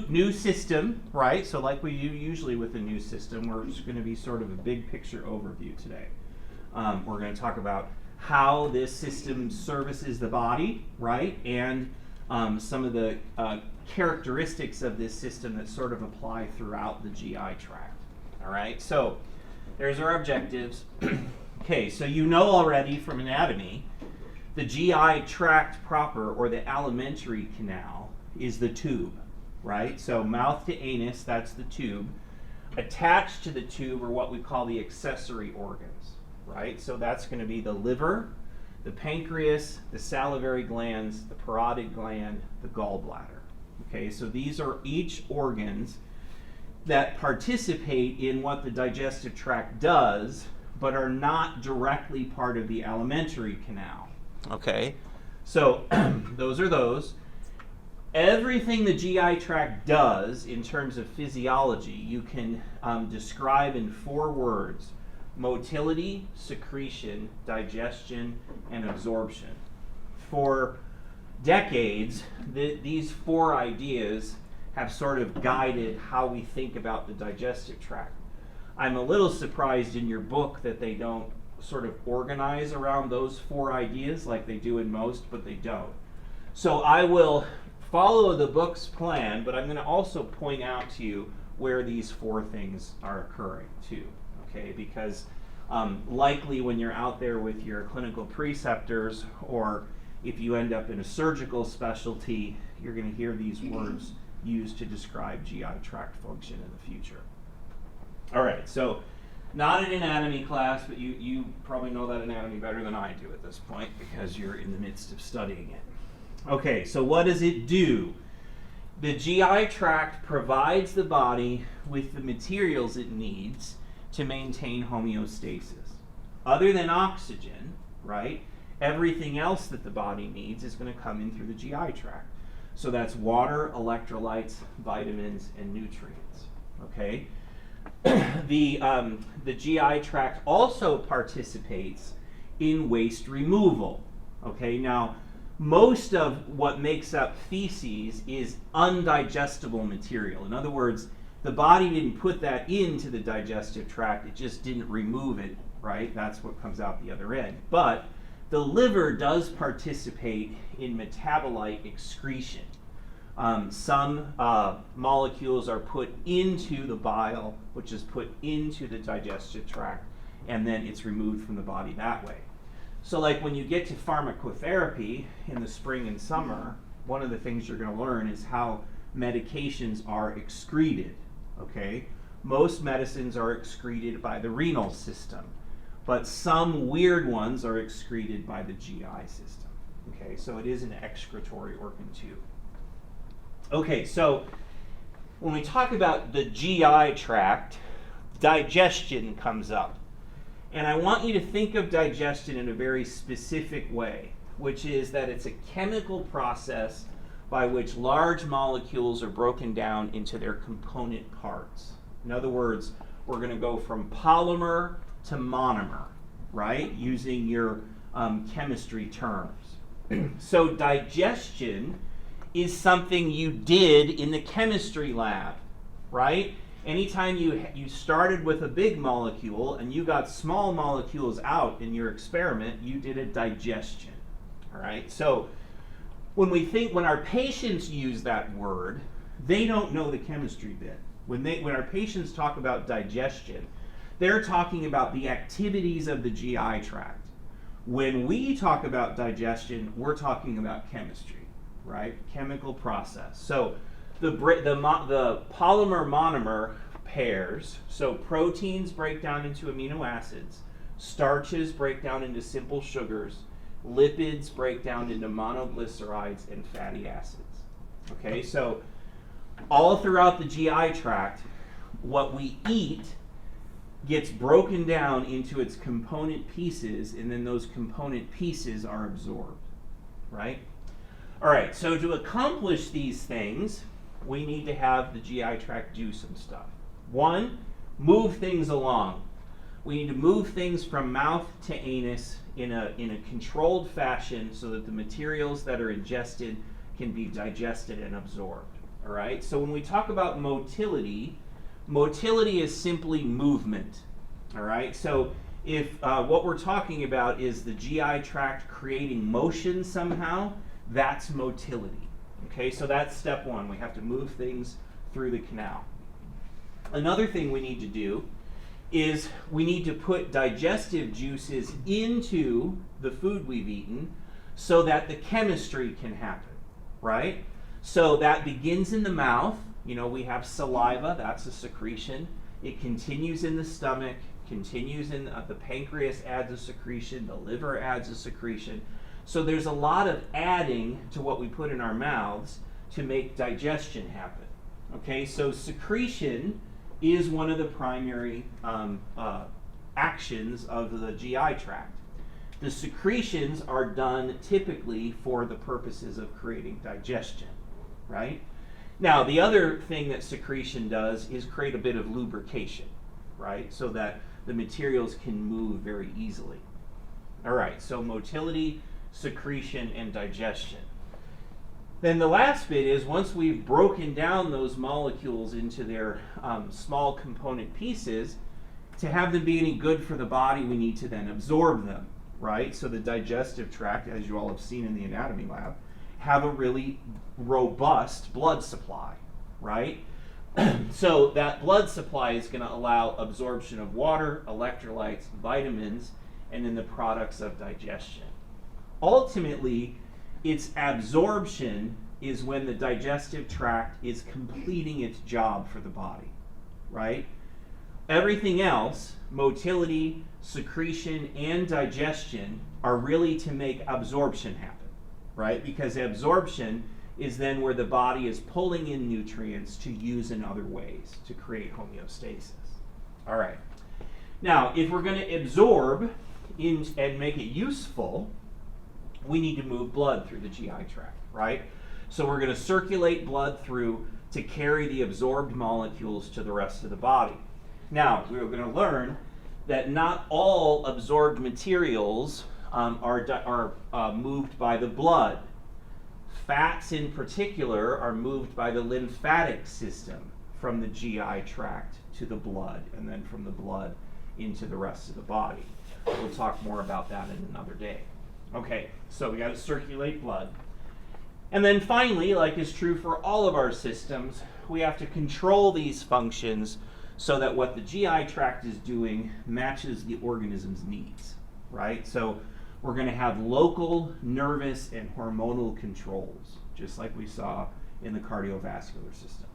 New system, right? So like we do usually with a new system, we're just going to be sort of a big picture overview today. We're going to talk about how this system services the body, right? And some of the characteristics of this system that sort of apply throughout the GI tract. All right, so there's our objectives. Okay, so you know already from anatomy, the GI tract proper, or the alimentary canal, is the tube, right? So mouth to anus, that's the tube. Attached to the tube are what we call the accessory organs, right? So that's going to be the liver, the pancreas, the salivary glands, the parotid gland, the gallbladder. Okay, so these are each organs that participate in what the digestive tract does, but are not directly part of the alimentary canal. Okay, so those are those. Everything the GI tract does in terms of physiology, you can describe in 4 words: motility, secretion, digestion, and absorption. For decades, these 4 ideas have sort of guided how we think about the digestive tract. I'm a little surprised in your book that they don't sort of organize around those 4 ideas like they do in most, but they don't. So I will follow the book's plan, but I'm going to also point out to you where these 4 things are occurring too, okay? Because likely when you're out there with your clinical preceptors, or if you end up in a surgical specialty, you're going to hear these words used to describe GI tract function in the future. All right, so not an anatomy class, but you probably know that anatomy better than I do at this point because you're in the midst of studying it. Okay, so what does it do? The GI tract provides the body with the materials it needs to maintain homeostasis. Other than oxygen, right, everything else that the body needs is going to come in through the GI tract. So that's water, electrolytes, vitamins, and nutrients. Okay? The GI tract also participates in waste removal. Okay, now most of what makes up feces is undigestible material. In other words, the body didn't put that into the digestive tract, it just didn't remove it, right? That's what comes out the other end. But the liver does participate in metabolite excretion. Some molecules are put into the bile, which is put into the digestive tract, and then it's removed from the body that way. So like when you get to pharmacotherapy in the spring and summer, one of the things you're going to learn is how medications are excreted, okay? Most medicines are excreted by the renal system, but some weird ones are excreted by the GI system, okay? So it is an excretory organ too. Okay, so when we talk about the GI tract, digestion comes up. And I want you to think of digestion in a very specific way, which is that it's a chemical process by which large molecules are broken down into their component parts. In other words, we're going to go from polymer to monomer, right? Using your chemistry terms. So digestion is something you did in the chemistry lab, right? Anytime you started with a big molecule and you got small molecules out in your experiment, you did a digestion, all right? So when our patients use that word, they don't know the chemistry bit. When our patients talk about digestion, they're talking about the activities of the GI tract. When we talk about digestion, we're talking about chemistry, right? Chemical process. So the polymer monomer pairs, so proteins break down into amino acids, starches break down into simple sugars, lipids break down into monoglycerides and fatty acids. Okay, so all throughout the GI tract, what we eat gets broken down into its component pieces, and then those component pieces are absorbed, right? All right, so to accomplish these things, we need to have the GI tract do some stuff. 1, move things along. We need to move things from mouth to anus in a controlled fashion so that the materials that are ingested can be digested and absorbed. All right, so when we talk about motility, motility is simply movement. All right, so if what we're talking about is the GI tract creating motion somehow, that's motility. Okay, so that's step one. We have to move things through the canal. Another thing we need to do is we need to put digestive juices into the food we've eaten so that the chemistry can happen, right? So that begins in the mouth. You know, we have saliva, that's a secretion. It continues in the stomach, continues in the pancreas adds a secretion, the liver adds a secretion. So there's a lot of adding to what we put in our mouths to make digestion happen. Okay, so secretion is one of the primary actions of the GI tract. The secretions are done typically for the purposes of creating digestion, right? Now, the other thing that secretion does is create a bit of lubrication, right? So that the materials can move very easily. All right, so motility, secretion, and digestion. Then the last bit is once we've broken down those molecules into their small component pieces, to have them be any good for the body, we need to then absorb them, right? So the digestive tract, as you all have seen in the anatomy lab, have a really robust blood supply, right? So that blood supply is going to allow absorption of water, electrolytes, vitamins, and then the products of digestion. Ultimately, its absorption is when the digestive tract is completing its job for the body, right? Everything else, motility, secretion, and digestion, are really to make absorption happen, right? Because absorption is then where the body is pulling in nutrients to use in other ways to create homeostasis. All right. Now, if we're going to absorb and make it useful, we need to move blood through the GI tract, right? So we're going to circulate blood through to carry the absorbed molecules to the rest of the body. Now, we're going to learn that not all absorbed materials are moved by the blood. Fats in particular are moved by the lymphatic system from the GI tract to the blood, and then from the blood into the rest of the body. We'll talk more about that in another day. Okay, so we got to circulate blood. And then finally, like is true for all of our systems, we have to control these functions so that what the GI tract is doing matches the organism's needs, right? So we're going to have local, nervous, and hormonal controls, just like we saw in the cardiovascular system.